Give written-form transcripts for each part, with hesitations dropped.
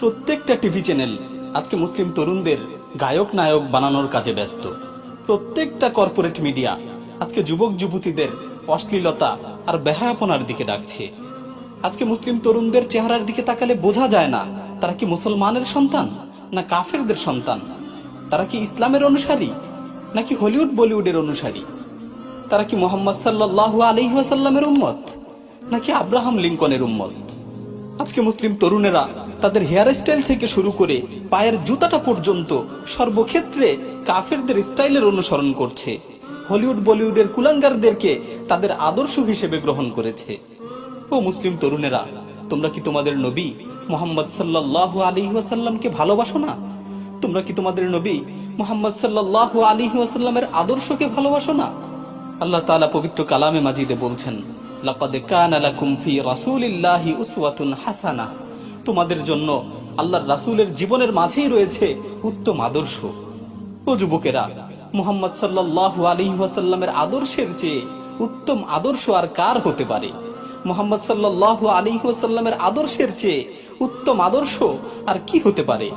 প্রত্যেকটা TV channel আজকে মুসলিম তরুণদের গায়ক নায়ক বানানোর কাজে ব্যস্ত। প্রত্যেকটা কর্পোরেট মিডিয়া আজকে যুবক যুবতীদের অশ্লীলতা আর বেহায়াপনার দিকে ডাকছে। আজকে মুসলিম তরুণদের চেহারার দিকে তাকালে বোঝা যায় না তারা কি মুসলমানের সন্তান না কাফেরদের সন্তান। তারা কি ইসলামের অনুসারী নাকি হলিউড বলিউডের অনুসারী। তারা কি মুহাম্মদ সাল্লাল্লাহু আলাইহি ওয়াসাল্লামের উম্মত নাকি আব্রাহাম লিঙ্কনের উম্মত। আজকে মুসলিম তরুণেরা তাদের হেয়ার স্টাইল থেকে শুরু করে পায়ের জুতাটা পর্যন্ত সর্বক্ষেত্রে কাফেরদের স্টাইলের অনুসরণ করছে। হলিউড বলিউডের কুলাঙ্গারদেরকে তাদের আদর্শ হিসেবে গ্রহণ করেছে। ও মুসলিম তরুণেরা, তোমরা কি তোমাদের নবী মুহাম্মদ সাল্লাল্লাহু আলাইহি ওয়াসাল্লামকে ভালোবাসো না? তোমরা কি তোমাদের নবী মুহাম্মদ সাল্লাল্লাহু আলাইহি ওয়াসাল্লামের আদর্শকে ভালোবাসো না? আল্লাহ তাআলা পবিত্র কালামে মাজিদে বলছেন, লাকাদ কানা লাকুম ফি রাসূলিল্লাহি উসওয়াতুন হাসানাহ। তোমাদের জন্য আল্লাহর রাসূলের জীবনের মাঝেই রয়েছে উত্তম আদর্শ। ও যুবকেরা, মুহাম্মদ সাল্লাল্লাহু আলাইহি ওয়াসাল্লামের আদর্শের চেয়ে উত্তম আদর্শ আর কার হতে পারে? মুহাম্মদ সাল্লাল্লাহু আলাইহি ওয়াসাল্লামের আদর্শের চেয়ে উত্তম আদর্শ আর কি হতে পারে?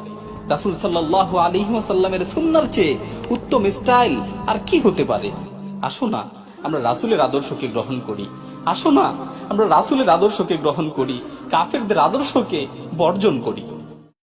রাসূল সাল্লাল্লাহু আলাইহি ওয়াসাল্লামের সুন্নাহর চেয়ে উত্তম স্টাইল আর কি হতে পারে? আসো না আমরা রাসূলের আদর্শকে গ্রহণ করি। আসো না আমরা রাসূলের আদর্শকে গ্রহণ করি, কাফেরদের আদর্শকে বর্জন করি।